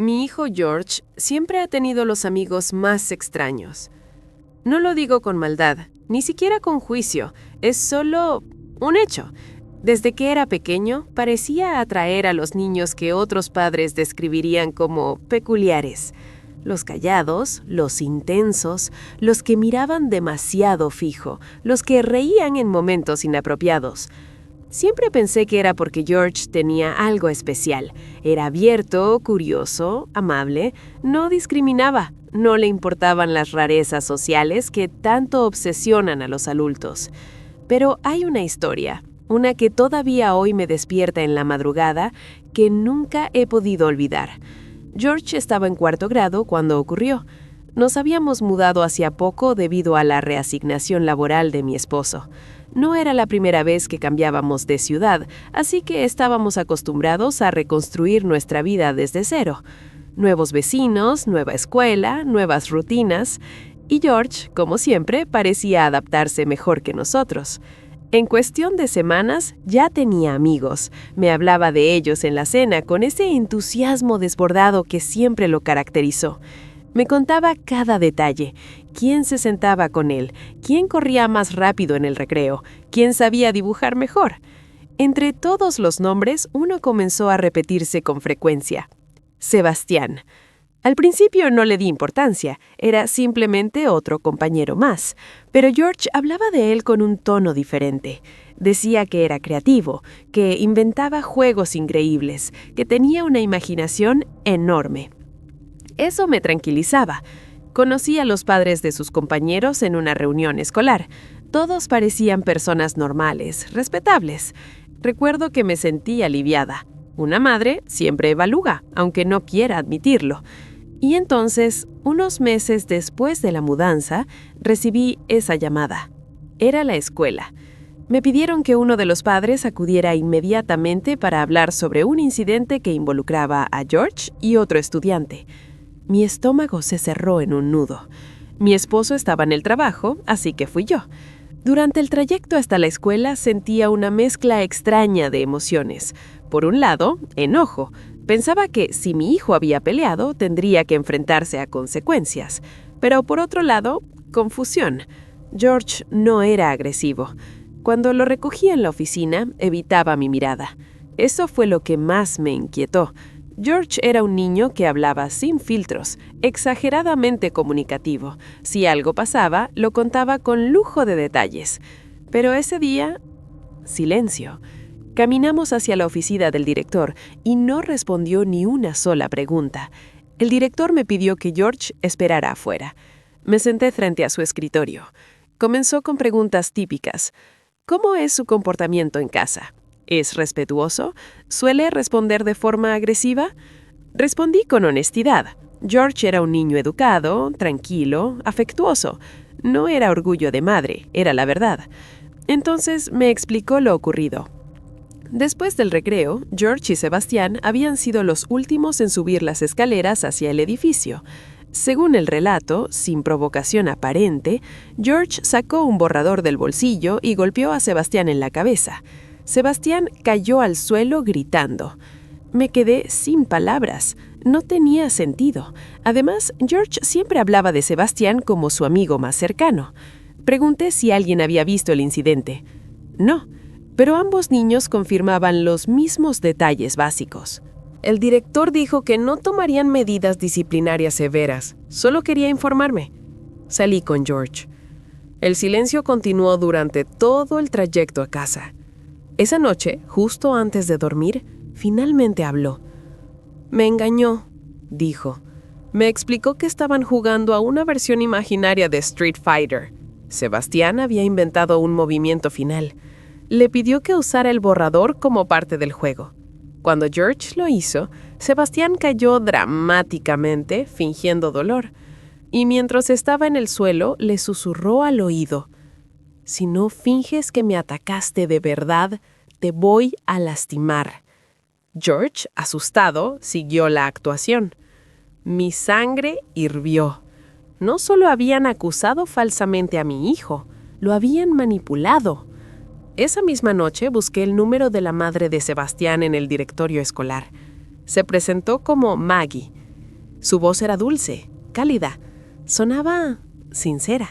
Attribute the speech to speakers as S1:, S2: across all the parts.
S1: Mi hijo George siempre ha tenido los amigos más extraños. No lo digo con maldad, ni siquiera con juicio, es solo un hecho. Desde que era pequeño, parecía atraer a los niños que otros padres describirían como peculiares. Los callados, los intensos, los que miraban demasiado fijo, los que reían en momentos inapropiados. Siempre pensé que era porque George tenía algo especial. Era abierto, curioso, amable, no discriminaba, no le importaban las rarezas sociales que tanto obsesionan a los adultos. Pero hay una historia, una que todavía hoy me despierta en la madrugada, que nunca he podido olvidar. George estaba en 4º grado cuando ocurrió. Nos habíamos mudado hacía poco debido a la reasignación laboral de mi esposo. No era la primera vez que cambiábamos de ciudad, así que estábamos acostumbrados a reconstruir nuestra vida desde cero. Nuevos vecinos, nueva escuela, nuevas rutinas, y George, como siempre, parecía adaptarse mejor que nosotros. En cuestión de semanas ya tenía amigos. Me hablaba de ellos en la cena con ese entusiasmo desbordado que siempre lo caracterizó. Me contaba cada detalle, quién se sentaba con él, quién corría más rápido en el recreo, quién sabía dibujar mejor. Entre todos los nombres, uno comenzó a repetirse con frecuencia. Sebastián. Al principio no le di importancia, era simplemente otro compañero más, pero George hablaba de él con un tono diferente. Decía que era creativo, que inventaba juegos increíbles, que tenía una imaginación enorme. Eso me tranquilizaba. Conocí a los padres de sus compañeros en una reunión escolar. Todos parecían personas normales, respetables. Recuerdo que me sentí aliviada. Una madre siempre evalúa, aunque no quiera admitirlo. Y entonces, unos meses después de la mudanza, recibí esa llamada. Era la escuela. Me pidieron que uno de los padres acudiera inmediatamente para hablar sobre un incidente que involucraba a George y otro estudiante. Mi estómago se cerró en un nudo. Mi esposo estaba en el trabajo, así que fui yo. Durante el trayecto hasta la escuela sentía una mezcla extraña de emociones. Por un lado, enojo. Pensaba que si mi hijo había peleado, tendría que enfrentarse a consecuencias. Pero por otro lado, confusión. George no era agresivo. Cuando lo recogí en la oficina, evitaba mi mirada. Eso fue lo que más me inquietó. George era un niño que hablaba sin filtros, exageradamente comunicativo. Si algo pasaba, lo contaba con lujo de detalles. Pero ese día, silencio. Caminamos hacia la oficina del director y no respondió ni una sola pregunta. El director me pidió que George esperara afuera. Me senté frente a su escritorio. Comenzó con preguntas típicas. ¿Cómo es su comportamiento en casa? ¿Es respetuoso? ¿Suele responder de forma agresiva? Respondí con honestidad. George era un niño educado, tranquilo, afectuoso. No era orgullo de madre, era la verdad. Entonces me explicó lo ocurrido. Después del recreo, George y Sebastián habían sido los últimos en subir las escaleras hacia el edificio. Según el relato, sin provocación aparente, George sacó un borrador del bolsillo y golpeó a Sebastián en la cabeza. Sebastián cayó al suelo gritando. Me quedé sin palabras. No tenía sentido. Además, George siempre hablaba de Sebastián como su amigo más cercano. Pregunté si alguien había visto el incidente. No, pero ambos niños confirmaban los mismos detalles básicos. El director dijo que no tomarían medidas disciplinarias severas. Solo quería informarme. Salí con George. El silencio continuó durante todo el trayecto a casa. Esa noche, justo antes de dormir, finalmente habló. Me engañó, dijo. Me explicó que estaban jugando a una versión imaginaria de Street Fighter. Sebastián había inventado un movimiento final. Le pidió que usara el borrador como parte del juego. Cuando George lo hizo, Sebastián cayó dramáticamente, fingiendo dolor. Y mientras estaba en el suelo, le susurró al oído. Si no finges que me atacaste de verdad, te voy a lastimar. George, asustado, siguió la actuación. Mi sangre hirvió. No solo habían acusado falsamente a mi hijo, lo habían manipulado. Esa misma noche busqué el número de la madre de Sebastián en el directorio escolar. Se presentó como Maggie. Su voz era dulce, cálida, sonaba sincera.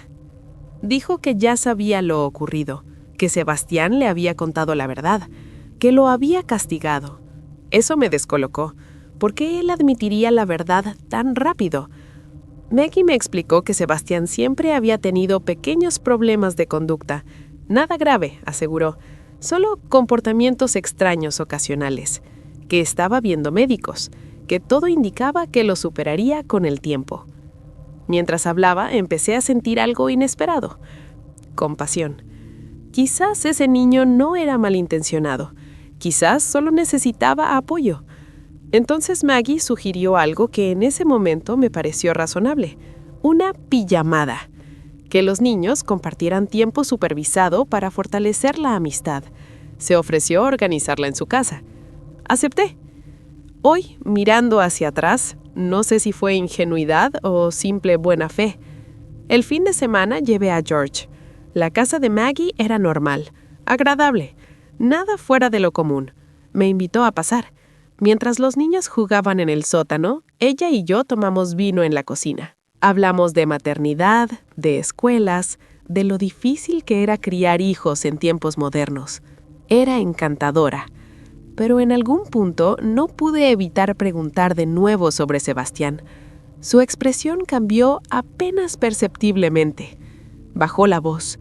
S1: Dijo que ya sabía lo ocurrido, que Sebastián le había contado la verdad, que lo había castigado. Eso me descolocó. ¿Por qué él admitiría la verdad tan rápido? Maggie me explicó que Sebastián siempre había tenido pequeños problemas de conducta. Nada grave, aseguró, solo comportamientos extraños ocasionales, que estaba viendo médicos, que todo indicaba que lo superaría con el tiempo. Mientras hablaba, empecé a sentir algo inesperado. Compasión. Quizás ese niño no era malintencionado. Quizás solo necesitaba apoyo. Entonces Maggie sugirió algo que en ese momento me pareció razonable. Una pijamada. Que los niños compartieran tiempo supervisado para fortalecer la amistad. Se ofreció organizarla en su casa. Acepté. Hoy, mirando hacia atrás, no sé si fue ingenuidad o simple buena fe. El fin de semana llevé a George. La casa de Maggie era normal, agradable, nada fuera de lo común. Me invitó a pasar. Mientras los niños jugaban en el sótano, ella y yo tomamos vino en la cocina. Hablamos de maternidad, de escuelas, de lo difícil que era criar hijos en tiempos modernos. Era encantadora. Pero en algún punto no pude evitar preguntar de nuevo sobre Sebastián. Su expresión cambió apenas perceptiblemente. Bajó la voz.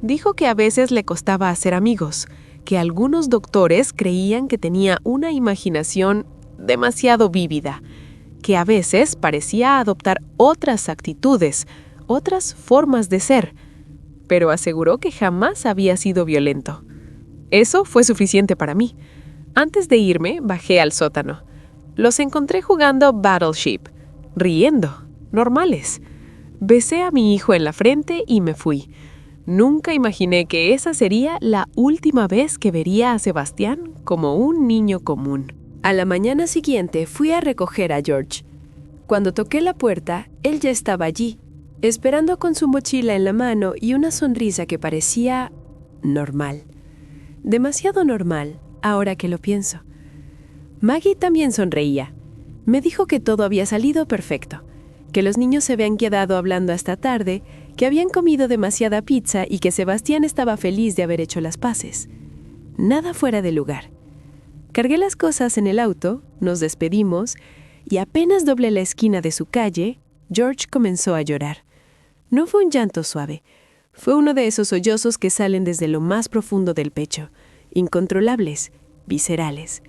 S1: Dijo que a veces le costaba hacer amigos, que algunos doctores creían que tenía una imaginación demasiado vívida, que a veces parecía adoptar otras actitudes, otras formas de ser, pero aseguró que jamás había sido violento. Eso fue suficiente para mí. Antes de irme, bajé al sótano. Los encontré jugando Battleship, riendo, normales. Besé a mi hijo en la frente y me fui. Nunca imaginé que esa sería la última vez que vería a Sebastián como un niño común.
S2: A la mañana siguiente fui a recoger a George. Cuando toqué la puerta, él ya estaba allí, esperando con su mochila en la mano y una sonrisa que parecía normal. Demasiado normal, ahora que lo pienso. Maggie también sonreía. Me dijo que todo había salido perfecto, que los niños se habían quedado hablando hasta tarde, que habían comido demasiada pizza y que Sebastián estaba feliz de haber hecho las paces. Nada fuera de lugar. Cargué las cosas en el auto, nos despedimos, y apenas doblé la esquina de su calle, George comenzó a llorar. No fue un llanto suave, fue uno de esos sollozos que salen desde lo más profundo del pecho, incontrolables, viscerales.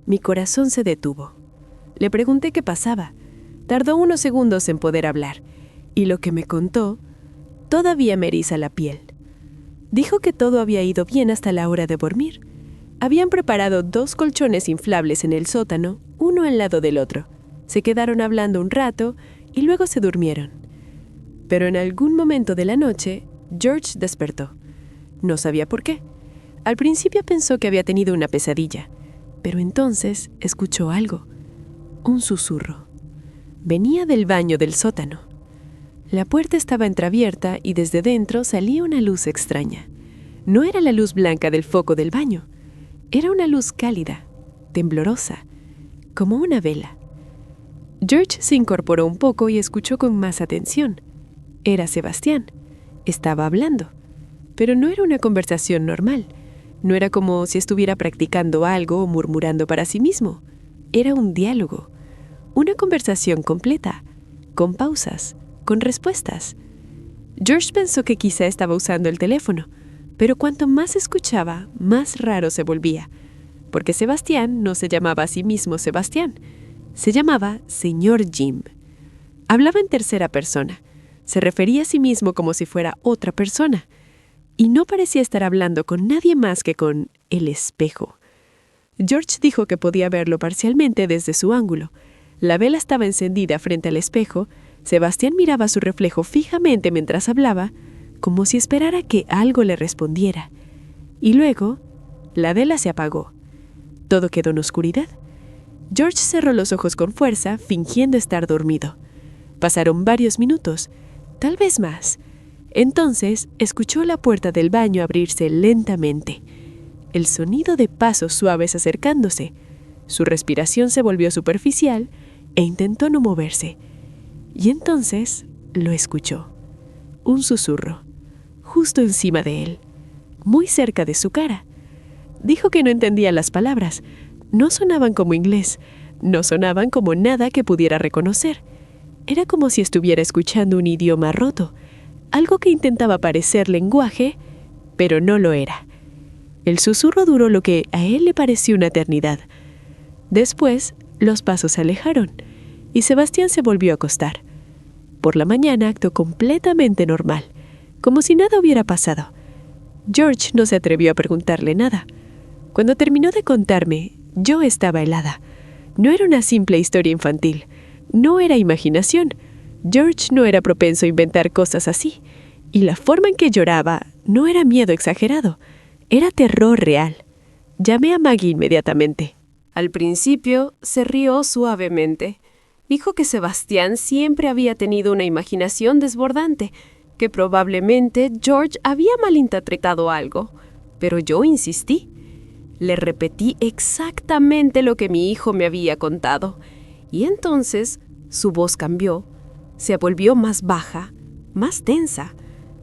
S2: Mi corazón se detuvo. Le pregunté qué pasaba. Tardó unos segundos en poder hablar, y lo que me contó todavía me eriza la piel. Dijo que todo había ido bien hasta la hora de dormir. Habían preparado 2 colchones inflables en el sótano, uno al lado del otro. Se quedaron hablando un rato y luego se durmieron. Pero en algún momento de la noche, George despertó. No sabía por qué. Al principio pensó que había tenido una pesadilla, pero entonces escuchó algo. Un susurro. Venía del baño del sótano. La puerta estaba entreabierta y desde dentro salía una luz extraña. No era la luz blanca del foco del baño. Era una luz cálida, temblorosa, como una vela. George se incorporó un poco y escuchó con más atención. Era Sebastián. Estaba hablando. Pero no era una conversación normal. No era como si estuviera practicando algo o murmurando para sí mismo. Era un diálogo. Una conversación completa, con pausas, con respuestas. George pensó que quizá estaba usando el teléfono, pero cuanto más escuchaba, más raro se volvía, porque Sebastián no se llamaba a sí mismo Sebastián, se llamaba Señor Jim. Hablaba en tercera persona, se refería a sí mismo como si fuera otra persona, y no parecía estar hablando con nadie más que con el espejo. George dijo que podía verlo parcialmente desde su ángulo. La vela estaba encendida frente al espejo, Sebastián miraba su reflejo fijamente mientras hablaba, como si esperara que algo le respondiera. Y luego, la vela se apagó. Todo quedó en oscuridad. George cerró los ojos con fuerza, fingiendo estar dormido. Pasaron varios minutos, tal vez más. Entonces, escuchó la puerta del baño abrirse lentamente. El sonido de pasos suaves acercándose. Su respiración se volvió superficial e intentó no moverse. Y entonces lo escuchó. Un susurro, justo encima de él, muy cerca de su cara. Dijo que no entendía las palabras. No sonaban como inglés, no sonaban como nada que pudiera reconocer. Era como si estuviera escuchando un idioma roto, algo que intentaba parecer lenguaje, pero no lo era. El susurro duró lo que a él le pareció una eternidad. Después, los pasos se alejaron y Sebastián se volvió a acostar. Por la mañana actuó completamente normal, como si nada hubiera pasado. George no se atrevió a preguntarle nada. Cuando terminó de contarme, yo estaba helada. No era una simple historia infantil. No era imaginación. George no era propenso a inventar cosas así. Y la forma en que lloraba no era miedo exagerado. Era terror real. Llamé a Maggie inmediatamente.
S1: Al principio se rió suavemente. Dijo que Sebastián siempre había tenido una imaginación desbordante, que probablemente George había malinterpretado algo. Pero yo insistí. Le repetí exactamente lo que mi hijo me había contado. Y entonces su voz cambió. Se volvió más baja, más tensa.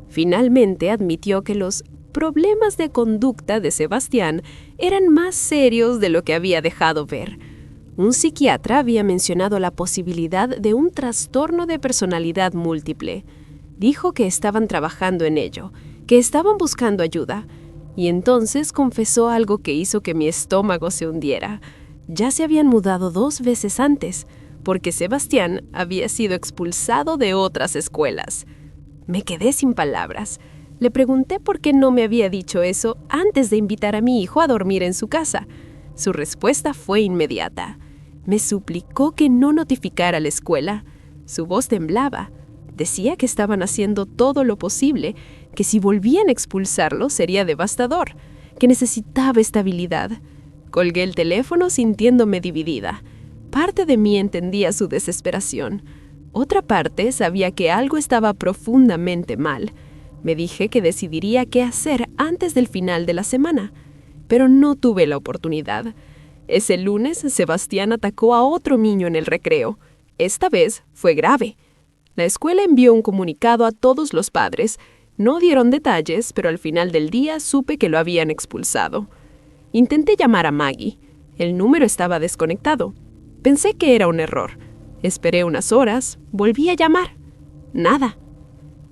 S1: Finalmente admitió que los problemas de conducta de Sebastián eran más serios de lo que había dejado ver. Un psiquiatra había mencionado la posibilidad de un trastorno de personalidad múltiple. Dijo que estaban trabajando en ello, que estaban buscando ayuda. Y entonces confesó algo que hizo que mi estómago se hundiera. Ya se habían mudado 2 veces antes, porque Sebastián había sido expulsado de otras escuelas. Me quedé sin palabras. Le pregunté por qué no me había dicho eso antes de invitar a mi hijo a dormir en su casa. Su respuesta fue inmediata. Me suplicó que no notificara a la escuela. Su voz temblaba. Decía que estaban haciendo todo lo posible, que si volvían a expulsarlo sería devastador, que necesitaba estabilidad. Colgué el teléfono sintiéndome dividida. Parte de mí entendía su desesperación. Otra parte sabía que algo estaba profundamente mal. Me dije que decidiría qué hacer antes del final de la semana, pero no tuve la oportunidad. Ese lunes, Sebastián atacó a otro niño en el recreo. Esta vez fue grave. La escuela envió un comunicado a todos los padres. No dieron detalles, pero al final del día supe que lo habían expulsado. Intenté llamar a Maggie. El número estaba desconectado. Pensé que era un error. Esperé unas horas, volví a llamar. Nada.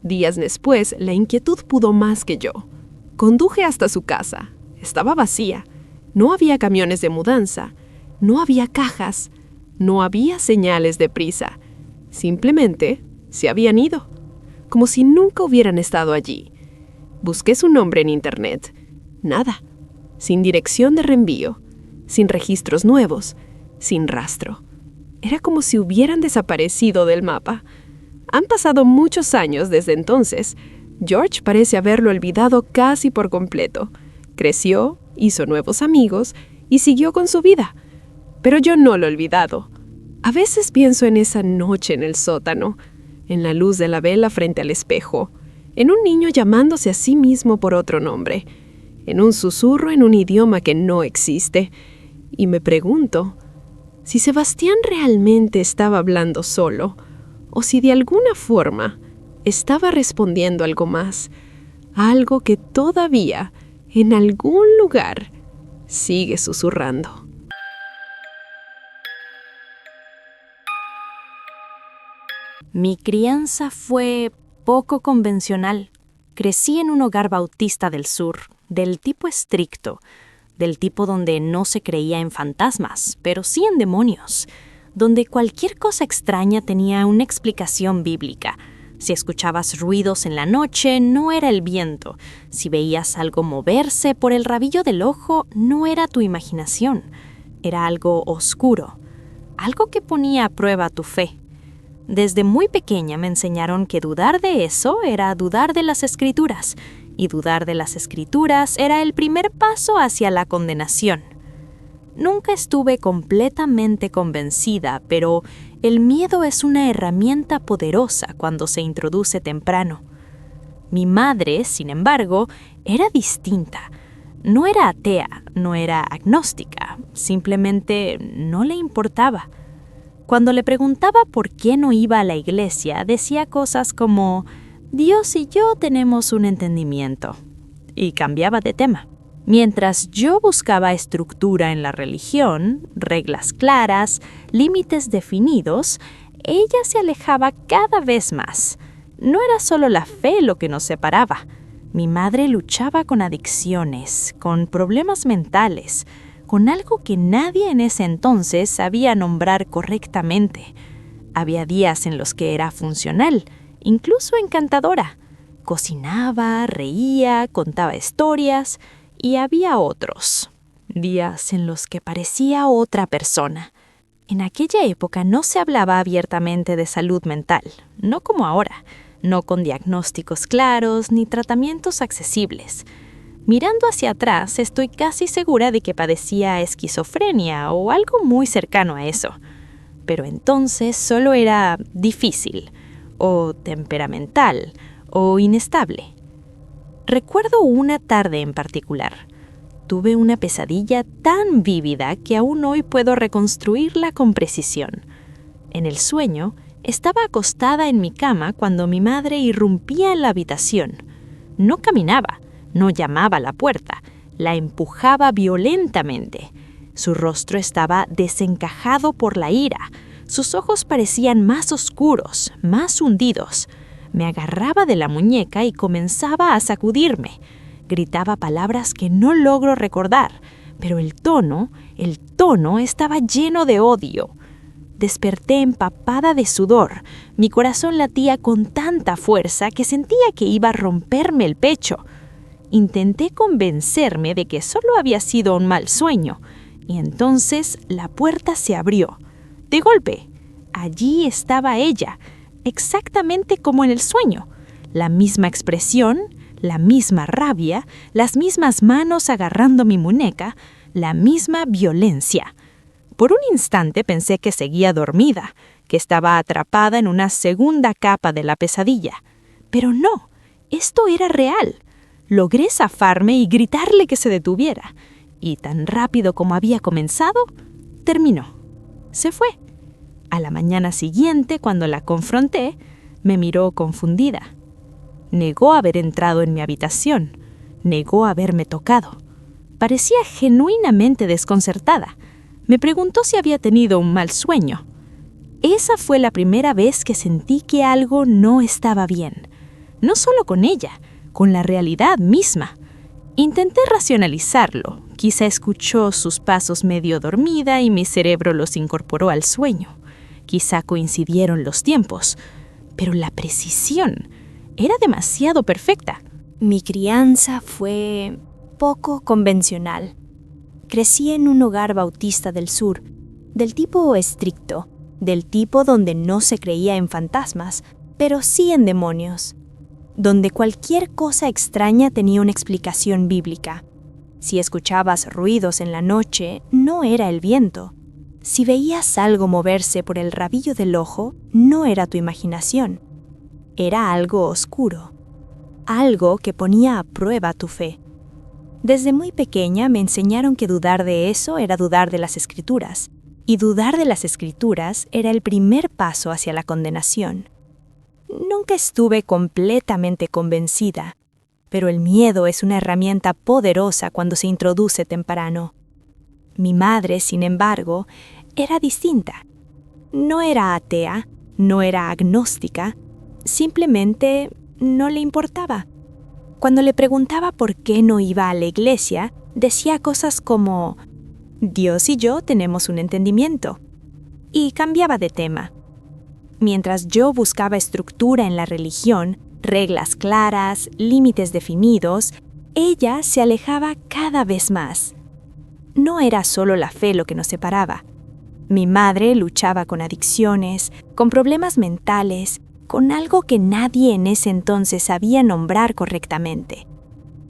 S1: Días después, la inquietud pudo más que yo. Conduje hasta su casa. Estaba vacía. No había camiones de mudanza. No había cajas. No había señales de prisa. Simplemente se habían ido, como si nunca hubieran estado allí. Busqué su nombre en internet. Nada. Sin dirección de reenvío. Sin registros nuevos. Sin rastro. Era como si hubieran desaparecido del mapa. Han pasado muchos años desde entonces. George parece haberlo olvidado casi por completo. Creció, hizo nuevos amigos y siguió con su vida. Pero yo no lo he olvidado. A veces pienso en esa noche en el sótano, en la luz de la vela frente al espejo, en un niño llamándose a sí mismo por otro nombre, en un susurro en un idioma que no existe, y me pregunto si Sebastián realmente estaba hablando solo, o si de alguna forma estaba respondiendo algo más, algo que todavía, en algún lugar, sigue susurrando.
S3: Mi crianza fue poco convencional. Crecí en un hogar bautista del sur, del tipo estricto, del tipo donde no se creía en fantasmas, pero sí en demonios, donde cualquier cosa extraña tenía una explicación bíblica. Si escuchabas ruidos en la noche, no era el viento. Si veías algo moverse por el rabillo del ojo, no era tu imaginación. Era algo oscuro, algo que ponía a prueba tu fe. Desde muy pequeña me enseñaron que dudar de eso era dudar de las Escrituras, y dudar de las Escrituras era el primer paso hacia la condenación. Nunca estuve completamente convencida, pero el miedo es una herramienta poderosa cuando se introduce temprano. Mi madre, sin embargo, era distinta. No era atea, no era agnóstica, simplemente no le importaba. Cuando le preguntaba por qué no iba a la iglesia, decía cosas como, Dios y yo tenemos un entendimiento, y cambiaba de tema. Mientras yo buscaba estructura en la religión, reglas claras, límites definidos, ella se alejaba cada vez más. No era solo la fe lo que nos separaba. Mi madre luchaba con adicciones, con problemas mentales, con algo que nadie en ese entonces sabía nombrar correctamente. Había días en los que era funcional, incluso encantadora. Cocinaba, reía, contaba historias, y había otros días en los que parecía otra persona. En aquella época no se hablaba abiertamente de salud mental, no como ahora, no con diagnósticos claros ni tratamientos accesibles. Mirando hacia atrás, estoy casi segura de que padecía esquizofrenia o algo muy cercano a eso. Pero entonces solo era difícil, o temperamental, o inestable. Recuerdo una tarde en particular. Tuve una pesadilla tan vívida que aún hoy puedo reconstruirla con precisión. En el sueño, estaba acostada en mi cama cuando mi madre irrumpía en la habitación. No caminaba, no llamaba a la puerta, la empujaba violentamente. Su rostro estaba desencajado por la ira. Sus ojos parecían más oscuros, más hundidos. Me agarraba de la muñeca y comenzaba a sacudirme. Gritaba palabras que no logro recordar, pero el tono estaba lleno de odio. Desperté empapada de sudor. Mi corazón latía con tanta fuerza que sentía que iba a romperme el pecho. Intenté convencerme de que solo había sido un mal sueño, y entonces la puerta se abrió. De golpe, allí estaba ella, exactamente como en el sueño. La misma expresión, la misma rabia, las mismas manos agarrando mi muñeca, la misma violencia. Por un instante pensé que seguía dormida, que estaba atrapada en una segunda capa de la pesadilla. Pero no, esto era real. Logré zafarme y gritarle que se detuviera. Y tan rápido como había comenzado, terminó. Se fue. A la mañana siguiente, cuando la confronté, me miró confundida. Negó haber entrado en mi habitación. Negó haberme tocado. Parecía genuinamente desconcertada. Me preguntó si había tenido un mal sueño. Esa fue la primera vez que sentí que algo no estaba bien. No solo con ella, con la realidad misma. Intenté racionalizarlo. Quizá escuchó sus pasos medio dormida y mi cerebro los incorporó al sueño. Quizá coincidieron los tiempos, pero la precisión era demasiado perfecta.
S4: Mi crianza fue poco convencional. Crecí en un hogar bautista del sur, del tipo estricto, del tipo donde no se creía en fantasmas, pero sí en demonios, donde cualquier cosa extraña tenía una explicación bíblica. Si escuchabas ruidos en la noche, no era el viento. Si veías algo moverse por el rabillo del ojo, no era tu imaginación. Era algo oscuro, algo que ponía a prueba tu fe. Desde muy pequeña me enseñaron que dudar de eso era dudar de las Escrituras, y dudar de las Escrituras era el primer paso hacia la condenación. Nunca estuve completamente convencida, pero el miedo es una herramienta poderosa cuando se introduce temprano. Mi madre, sin embargo, era distinta. No era atea, no era agnóstica, simplemente no le importaba. Cuando le preguntaba por qué no iba a la iglesia, decía cosas como, Dios y yo tenemos un entendimiento, y cambiaba de tema. Mientras yo buscaba estructura en la religión, reglas claras, límites definidos, ella se alejaba cada vez más. No era solo la fe lo que nos separaba. Mi madre luchaba con adicciones, con problemas mentales, con algo que nadie en ese entonces sabía nombrar correctamente.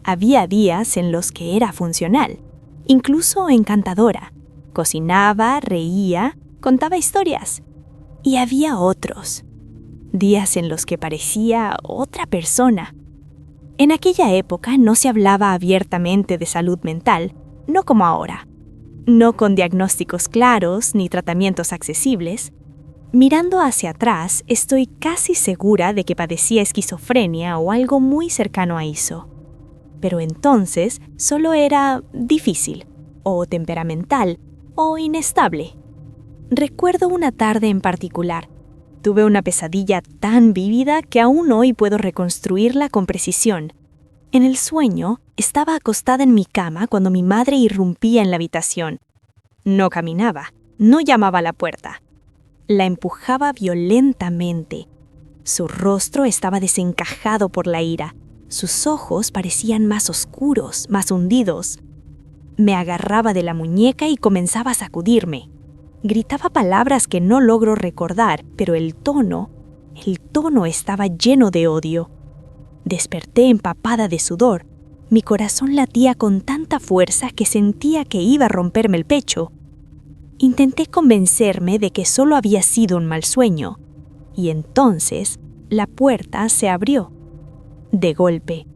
S4: Había días en los que era funcional, incluso encantadora. Cocinaba, reía, contaba historias. Y había otros, días en los que parecía otra persona. En aquella época no se hablaba abiertamente de salud mental, no como ahora. No con diagnósticos claros ni tratamientos accesibles, Mirando hacia atrás, estoy casi segura de que padecía esquizofrenia o algo muy cercano a eso. Pero entonces solo era difícil, o temperamental, o inestable. Recuerdo una tarde en particular. Tuve una pesadilla tan vívida que aún hoy puedo reconstruirla con precisión. En el sueño, estaba acostada en mi cama cuando mi madre irrumpía en la habitación. No caminaba, no llamaba a la puerta. La empujaba violentamente. Su rostro estaba desencajado por la ira. Sus ojos parecían más oscuros, más hundidos. Me agarraba de la muñeca y comenzaba a sacudirme. Gritaba palabras que no logro recordar, pero el tono estaba lleno de odio. Desperté empapada de sudor. Mi corazón latía con tanta fuerza que sentía que iba a romperme el pecho. Intenté convencerme de que solo había sido un mal sueño, y entonces la puerta se abrió. De golpe,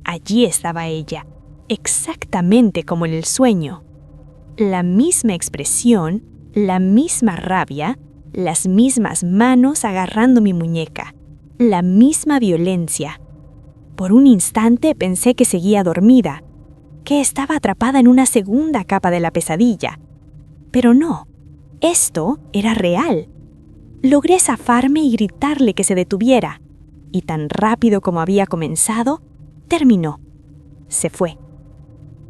S4: allí estaba ella, exactamente como en el sueño. La misma expresión, la misma rabia, las mismas manos agarrando mi muñeca, la misma violencia. Por un instante pensé que seguía dormida, que estaba atrapada en una segunda capa de la pesadilla. Pero no, esto era real. Logré zafarme y gritarle que se detuviera, y tan rápido como había comenzado, terminó. Se fue.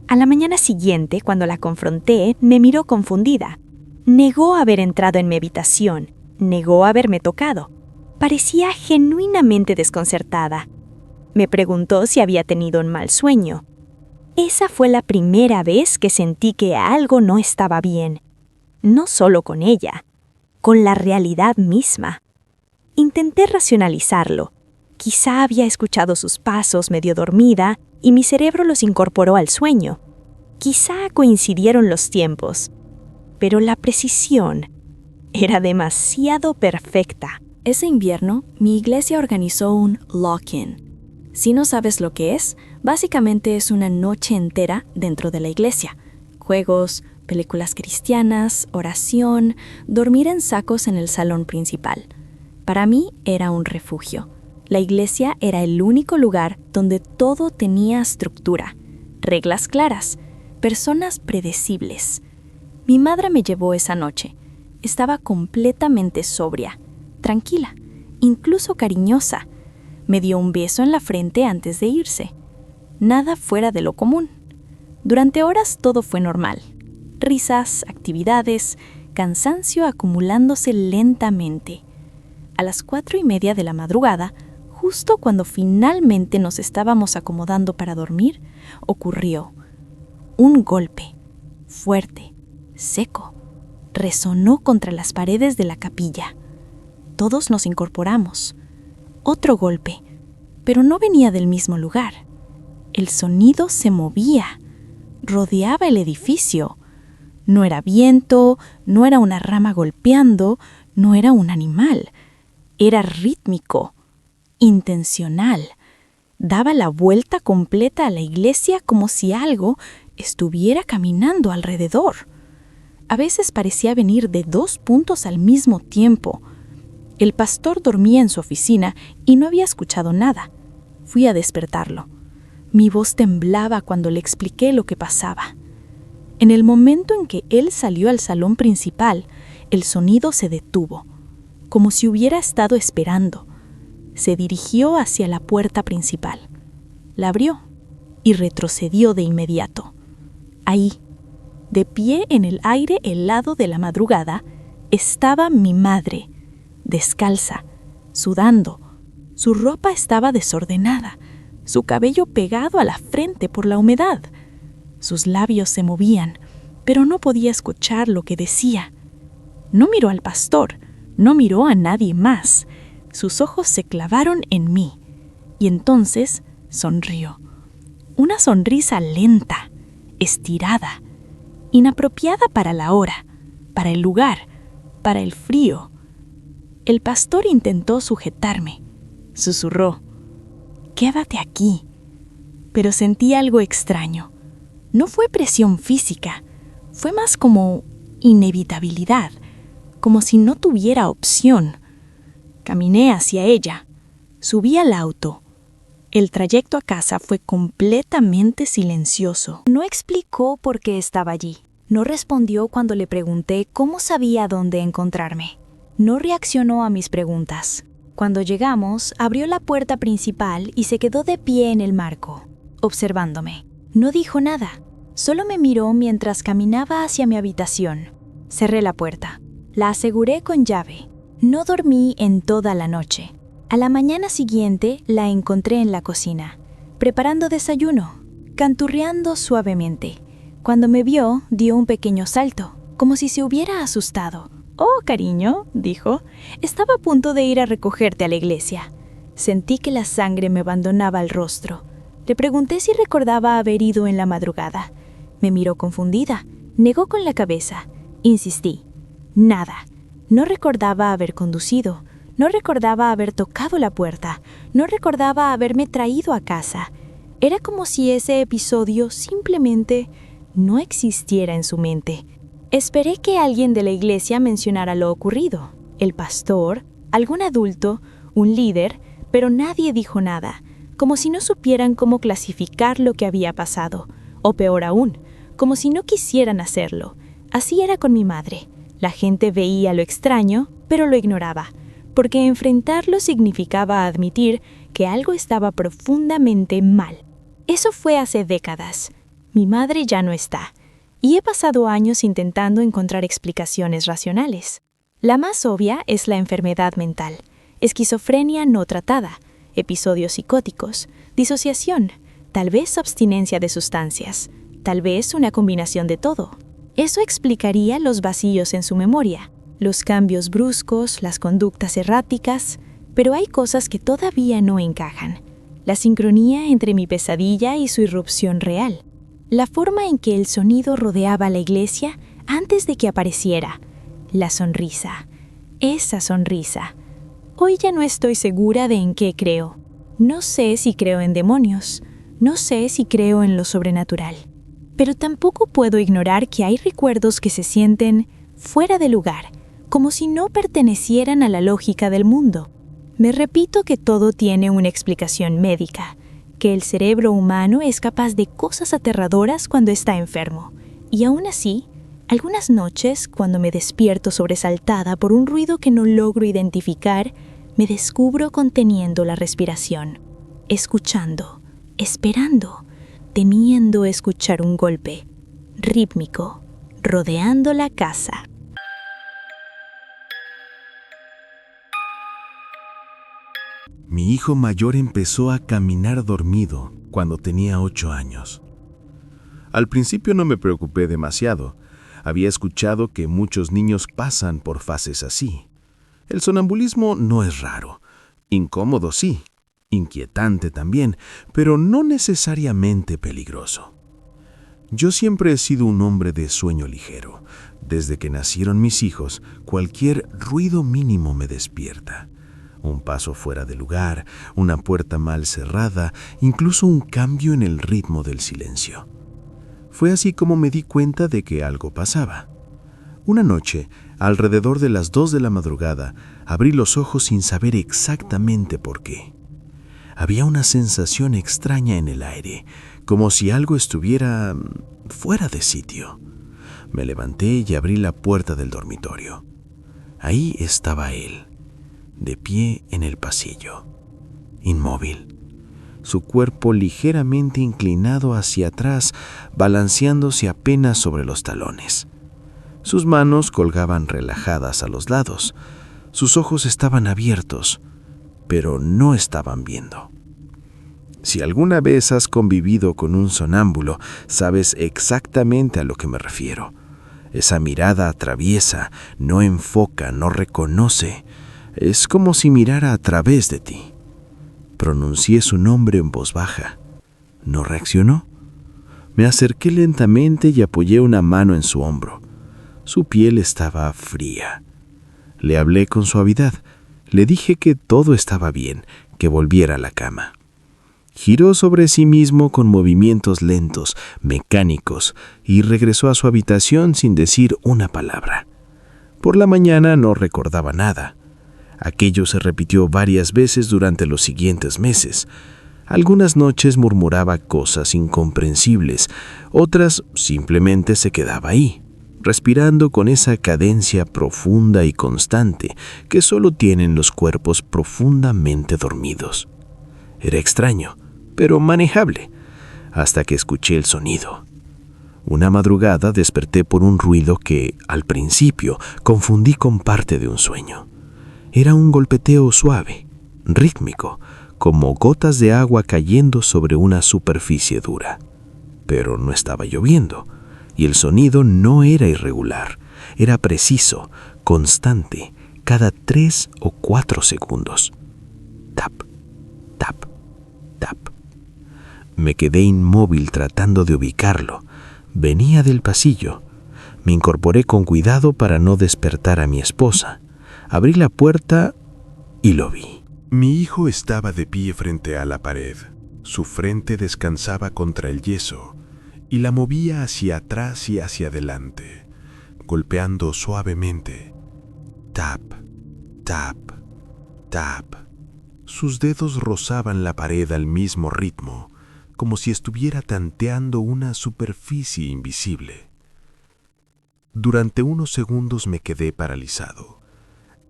S4: A la mañana siguiente, cuando la confronté, me miró confundida. Negó haber entrado en mi habitación, negó haberme tocado. Parecía genuinamente desconcertada. Me preguntó si había tenido un mal sueño. Esa fue la primera vez que sentí que algo no estaba bien. No solo con ella, con la realidad misma. Intenté racionalizarlo. Quizá había escuchado sus pasos medio dormida y mi cerebro los incorporó al sueño. Quizá coincidieron los tiempos, pero la precisión era demasiado perfecta.
S3: Ese invierno, mi iglesia organizó un lock-in. Si no sabes lo que es, básicamente es una noche entera dentro de la iglesia. Juegos, películas cristianas, oración, dormir en sacos en el salón principal. Para mí era un refugio. La iglesia era el único lugar donde todo tenía estructura, reglas claras, personas predecibles. Mi madre me llevó esa noche. Estaba completamente sobria, tranquila, incluso cariñosa. Me dio un beso en la frente antes de irse. Nada fuera de lo común. Durante horas todo fue normal. Risas, actividades, cansancio acumulándose lentamente. A las 4:30 de la madrugada, justo cuando finalmente nos estábamos acomodando para dormir, ocurrió un golpe, fuerte, seco. Resonó contra las paredes de la capilla. Todos nos incorporamos. Otro golpe, pero no venía del mismo lugar. El sonido se movía, rodeaba el edificio. No era viento, no era una rama golpeando, no era un animal. Era rítmico, intencional. Daba la vuelta completa a la iglesia como si algo estuviera caminando alrededor. A veces parecía venir de 2 puntos al mismo tiempo. El pastor dormía en su oficina y no había escuchado nada. Fui a despertarlo. Mi voz temblaba cuando le expliqué lo que pasaba. En el momento en que él salió al salón principal, el sonido se detuvo, como si hubiera estado esperando. Se dirigió hacia la puerta principal. La abrió y retrocedió de inmediato. Ahí, de pie en el aire helado de la madrugada, estaba mi madre, descalza, sudando. Su ropa estaba desordenada, su cabello pegado a la frente por la humedad. Sus labios se movían, pero no podía escuchar lo que decía. No miró al pastor, no miró a nadie más. Sus ojos se clavaron en mí, y entonces sonrió. Una sonrisa lenta, estirada, inapropiada para la hora, para el lugar, para el frío. El pastor intentó sujetarme. Susurró: «Quédate aquí». Pero sentí algo extraño. No fue presión física, fue más como inevitabilidad, como si no tuviera opción. Caminé hacia ella. Subí al auto. El trayecto a casa fue completamente silencioso.
S4: No explicó por qué estaba allí. No respondió cuando le pregunté cómo sabía dónde encontrarme. No reaccionó a mis preguntas. Cuando llegamos, abrió la puerta principal y se quedó de pie en el marco, observándome. No dijo nada, solo me miró mientras caminaba hacia mi habitación. Cerré la puerta. La aseguré con llave. No dormí en toda la noche. A la mañana siguiente la encontré en la cocina, preparando desayuno, canturreando suavemente. Cuando me vio, dio un pequeño salto, como si se hubiera asustado. «Oh, cariño», dijo, «estaba a punto de ir a recogerte a la iglesia». Sentí que la sangre me abandonaba el rostro. Le pregunté si recordaba haber ido en la madrugada. Me miró confundida, negó con la cabeza. Insistí. Nada. No recordaba haber conducido. No recordaba haber tocado la puerta. No recordaba haberme traído a casa. Era como si ese episodio simplemente no existiera en su mente. Esperé que alguien de la iglesia mencionara lo ocurrido. El pastor, algún adulto, un líder, pero nadie dijo nada, como si no supieran cómo clasificar lo que había pasado. O peor aún, como si no quisieran hacerlo. Así era con mi madre. La gente veía lo extraño, pero lo ignoraba, porque enfrentarlo significaba admitir que algo estaba profundamente mal. Eso fue hace décadas. Mi madre ya no está, y he pasado años intentando encontrar explicaciones racionales. La más obvia es la enfermedad mental, esquizofrenia no tratada, episodios psicóticos, disociación, tal vez abstinencia de sustancias, tal vez una combinación de todo. Eso explicaría los vacíos en su memoria, los cambios bruscos, las conductas erráticas, pero hay cosas que todavía no encajan. La sincronía entre mi pesadilla y su irrupción real. La forma en que el sonido rodeaba la iglesia antes de que apareciera. La sonrisa. Esa sonrisa. Hoy ya no estoy segura de en qué creo. No sé si creo en demonios. No sé si creo en lo sobrenatural. Pero tampoco puedo ignorar que hay recuerdos que se sienten fuera de lugar, como si no pertenecieran a la lógica del mundo. Me repito que todo tiene una explicación médica, que el cerebro humano es capaz de cosas aterradoras cuando está enfermo. Y aún así, algunas noches, cuando me despierto sobresaltada por un ruido que no logro identificar, me descubro conteniendo la respiración, escuchando, esperando, temiendo escuchar un golpe, rítmico, rodeando la casa.
S5: Mi hijo mayor empezó a caminar dormido cuando tenía 8 años. Al principio no me preocupé demasiado. Había escuchado que muchos niños pasan por fases así. El sonambulismo no es raro. Incómodo sí, inquietante también, pero no necesariamente peligroso. Yo siempre he sido un hombre de sueño ligero. Desde que nacieron mis hijos, cualquier ruido mínimo me despierta. Un paso fuera de lugar, una puerta mal cerrada, incluso un cambio en el ritmo del silencio. Fue así como me di cuenta de que algo pasaba. Una noche, alrededor de las 2 de la madrugada, abrí los ojos sin saber exactamente por qué. Había una sensación extraña en el aire, como si algo estuviera fuera de sitio. Me levanté y abrí la puerta del dormitorio. Ahí estaba él, de pie en el pasillo, inmóvil, su cuerpo ligeramente inclinado hacia atrás, balanceándose apenas sobre los talones. Sus manos colgaban relajadas a los lados. Sus ojos estaban abiertos, pero no estaban viendo. Si alguna vez has convivido con un sonámbulo, sabes exactamente a lo que me refiero. Esa mirada atraviesa, no enfoca, no reconoce. Es como si mirara a través de ti. Pronuncié su nombre en voz baja. ¿No reaccionó? Me acerqué lentamente y apoyé una mano en su hombro. Su piel estaba fría. Le hablé con suavidad. Le dije que todo estaba bien, que volviera a la cama. Giró sobre sí mismo con movimientos lentos, mecánicos, y regresó a su habitación sin decir una palabra. Por la mañana no recordaba nada. Aquello se repitió varias veces durante los siguientes meses. Algunas noches murmuraba cosas incomprensibles, otras simplemente se quedaba ahí, respirando con esa cadencia profunda y constante que solo tienen los cuerpos profundamente dormidos. Era extraño, pero manejable, hasta que escuché el sonido. Una madrugada desperté por un ruido que, al principio, confundí con parte de un sueño. Era un golpeteo suave, rítmico, como gotas de agua cayendo sobre una superficie dura. Pero no estaba lloviendo, y el sonido no era irregular, era preciso, constante, cada 3 o 4 segundos. Tap, tap, tap. Me quedé inmóvil tratando de ubicarlo. Venía del pasillo. Me incorporé con cuidado para no despertar a mi esposa. Abrí la puerta y lo vi.
S6: Mi hijo estaba de pie frente a la pared. Su frente descansaba contra el yeso y la movía hacia atrás y hacia adelante, golpeando suavemente. Tap, tap, tap. Sus dedos rozaban la pared al mismo ritmo, como si estuviera tanteando una superficie invisible. Durante unos segundos me quedé paralizado.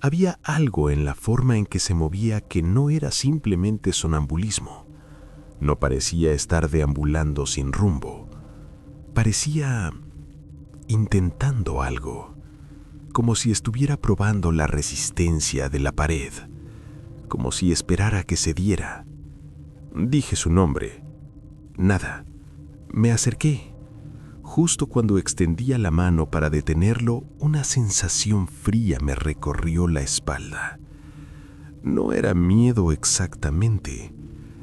S6: Había algo en la forma en que se movía que no era simplemente sonambulismo. No parecía estar deambulando sin rumbo. Parecía intentando algo, como si estuviera probando la resistencia de la pared, como si esperara que cediera. Dije su nombre. Nada. Me acerqué. Justo cuando extendía la mano para detenerlo, una sensación fría me recorrió la espalda. No era miedo exactamente,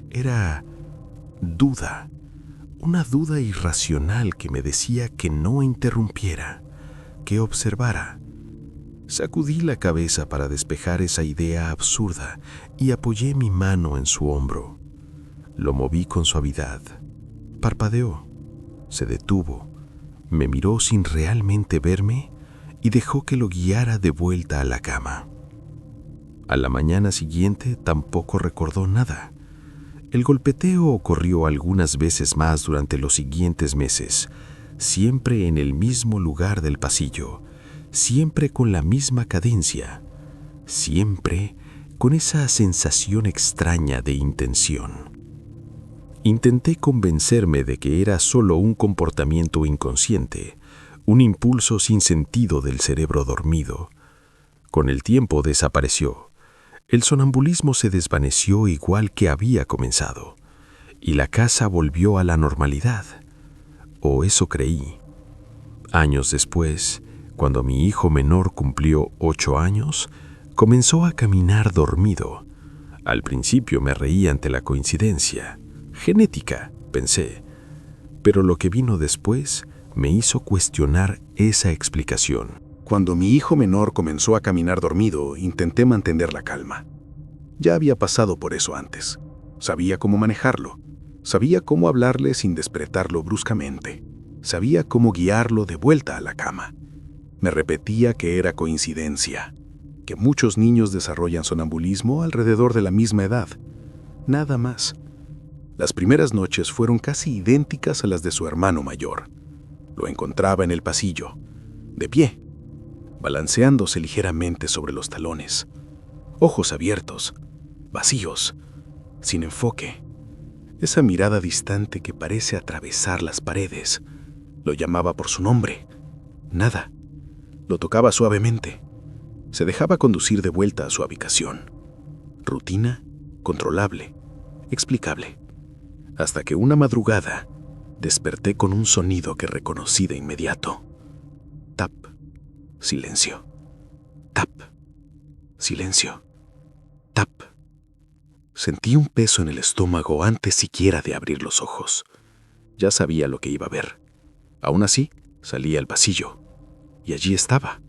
S6: era duda, una duda irracional que me decía que no interrumpiera, que observara. Sacudí la cabeza para despejar esa idea absurda y apoyé mi mano en su hombro. Lo moví con suavidad. Parpadeó, se detuvo. Me miró sin realmente verme y dejó que lo guiara de vuelta a la cama. A la mañana siguiente tampoco recordó nada. El golpeteo ocurrió algunas veces más durante los siguientes meses, siempre en el mismo lugar del pasillo, siempre con la misma cadencia, siempre con esa sensación extraña de intención. Intenté convencerme de que era solo un comportamiento inconsciente, un impulso sin sentido del cerebro dormido. Con el tiempo desapareció. El sonambulismo se desvaneció igual que había comenzado, y la casa volvió a la normalidad. O eso creí. Años después, cuando mi hijo menor cumplió 8 años, comenzó a caminar dormido. Al principio me reí ante la coincidencia. Genética, pensé, pero lo que vino después me hizo cuestionar esa explicación. Cuando mi hijo menor comenzó a caminar dormido, intenté mantener la calma. Ya había pasado por eso antes. Sabía cómo manejarlo. Sabía cómo hablarle sin despertarlo bruscamente. Sabía cómo guiarlo de vuelta a la cama. Me repetía que era coincidencia, que muchos niños desarrollan sonambulismo alrededor de la misma edad. Nada más. Las primeras noches fueron casi idénticas a las de su hermano mayor. Lo encontraba en el pasillo, de pie, balanceándose ligeramente sobre los talones, ojos abiertos, vacíos, sin enfoque. Esa mirada distante que parece atravesar las paredes. Lo llamaba por su nombre. Nada. Lo tocaba suavemente. Se dejaba conducir de vuelta a su habitación. Rutina, controlable, explicable. Hasta que una madrugada desperté con un sonido que reconocí de inmediato. Tap, silencio. Tap, silencio. Tap. Sentí un peso en el estómago antes siquiera de abrir los ojos. Ya sabía lo que iba a ver. Aún así, salí al pasillo. Y allí estaba,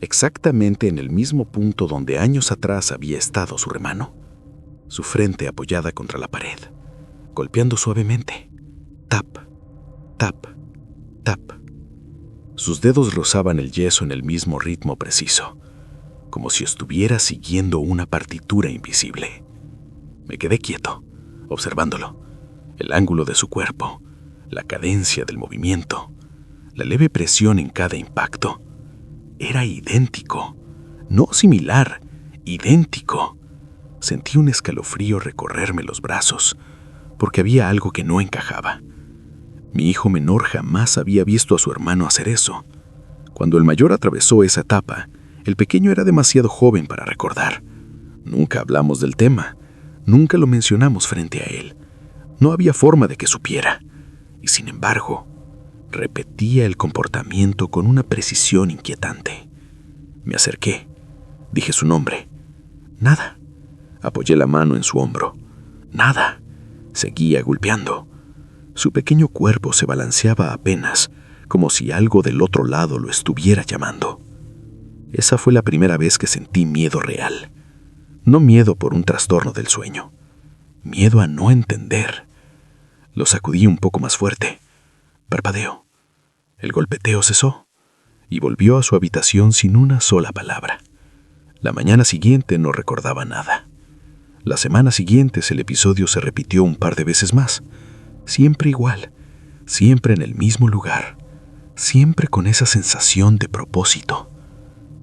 S6: exactamente en el mismo punto donde años atrás había estado su hermano. Su frente apoyada contra la pared, golpeando suavemente. Tap, tap, tap.
S5: Sus dedos rozaban el yeso en el mismo ritmo preciso, como si estuviera siguiendo una partitura invisible. Me quedé quieto, observándolo, el ángulo de su cuerpo, la cadencia del movimiento, la leve presión en cada impacto. Era idéntico, no similar, idéntico. Sentí un escalofrío recorrerme los brazos, porque había algo que no encajaba. Mi hijo menor jamás había visto a su hermano hacer eso. Cuando el mayor atravesó esa etapa, el pequeño era demasiado joven para recordar. Nunca hablamos del tema, nunca lo mencionamos frente a él. No había forma de que supiera. Y sin embargo, repetía el comportamiento con una precisión inquietante. Me acerqué, dije su nombre. Nada. Apoyé la mano en su hombro. Nada. Seguía golpeando. Su pequeño cuerpo se balanceaba apenas, como si algo del otro lado lo estuviera llamando. Esa fue la primera vez que sentí miedo real. No miedo por un trastorno del sueño. Miedo a no entender. Lo sacudí un poco más fuerte. Parpadeó. El golpeteo cesó y volvió a su habitación sin una sola palabra. La mañana siguiente no recordaba nada. Las semanas siguientes el episodio se repitió un par de veces más. Siempre igual, siempre en el mismo lugar, siempre con esa sensación de propósito.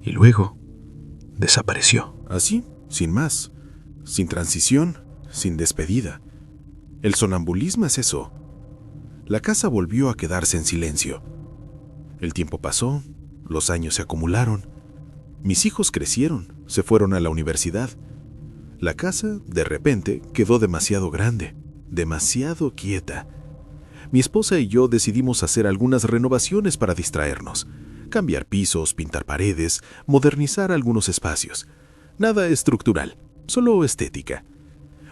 S5: Y luego desapareció.
S6: Así, sin más, sin transición, sin despedida. El sonambulismo es eso. La casa volvió a quedarse en silencio. El tiempo pasó, los años se acumularon. Mis hijos crecieron, se fueron a la universidad. La casa, de repente, quedó demasiado grande, demasiado quieta. Mi esposa y yo decidimos hacer algunas renovaciones para distraernos. Cambiar pisos, pintar paredes, modernizar algunos espacios. Nada estructural, solo estética.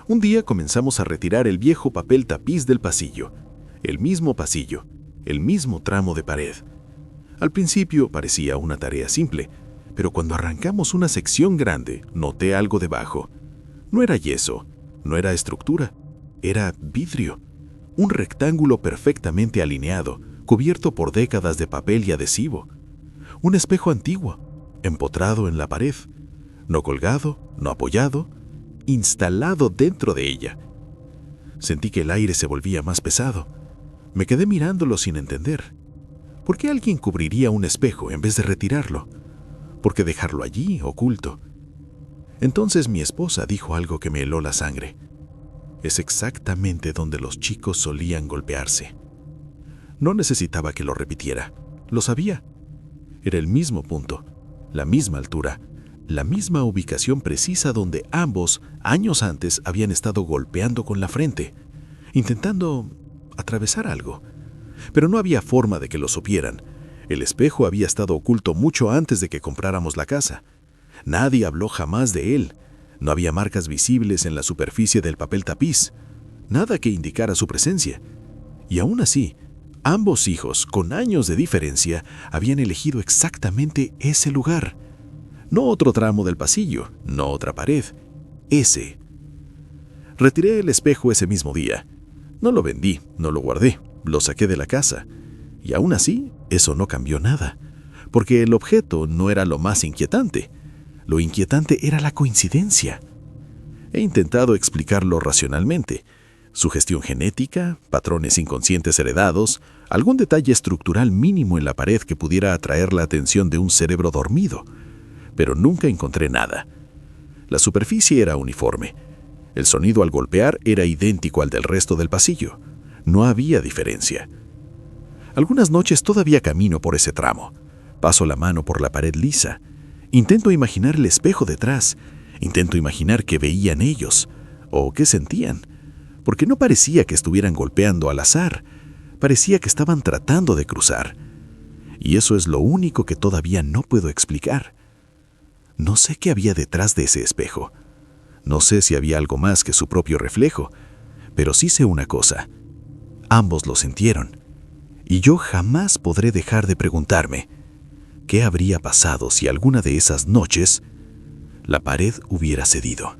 S6: Un día comenzamos a retirar el viejo papel tapiz del pasillo. El mismo pasillo, el mismo tramo de pared. Al principio parecía una tarea simple, pero cuando arrancamos una sección grande, noté algo debajo. No era yeso, no era estructura, era vidrio. Un rectángulo perfectamente alineado, cubierto por décadas de papel y adhesivo. Un espejo antiguo, empotrado en la pared, no colgado, no apoyado, instalado dentro de ella. Sentí que el aire se volvía más pesado. Me quedé mirándolo sin entender. ¿Por qué alguien cubriría un espejo en vez de retirarlo? ¿Por qué dejarlo allí, oculto? Entonces mi esposa dijo algo que me heló la sangre. Es exactamente donde los chicos solían golpearse. No necesitaba que lo repitiera. Lo sabía. Era el mismo punto, la misma altura, la misma ubicación precisa donde ambos, años antes, habían estado golpeando con la frente, intentando atravesar algo. Pero no había forma de que lo supieran. El espejo había estado oculto mucho antes de que compráramos la casa. Nadie habló jamás de él. No había marcas visibles en la superficie del papel tapiz. Nada que indicara su presencia. Y aún así, ambos hijos, con años de diferencia, habían elegido exactamente ese lugar. No otro tramo del pasillo, no otra pared. Ese. Retiré el espejo ese mismo día. No lo vendí, no lo guardé, lo saqué de la casa. Y aún así, eso no cambió nada, porque el objeto no era lo más inquietante. Lo inquietante era la coincidencia. He intentado explicarlo racionalmente. Sugestión genética, patrones inconscientes heredados, algún detalle estructural mínimo en la pared que pudiera atraer la atención de un cerebro dormido. Pero nunca encontré nada. La superficie era uniforme. El sonido al golpear era idéntico al del resto del pasillo. No había diferencia. Algunas noches todavía camino por ese tramo. Paso la mano por la pared lisa. Intento imaginar el espejo detrás. Intento imaginar qué veían ellos o qué sentían. Porque no parecía que estuvieran golpeando al azar. Parecía que estaban tratando de cruzar. Y eso es lo único que todavía no puedo explicar. No sé qué había detrás de ese espejo. No sé si había algo más que su propio reflejo. Pero sí sé una cosa. Ambos lo sintieron. Y yo jamás podré dejar de preguntarme ¿qué habría pasado si alguna de esas noches la pared hubiera cedido?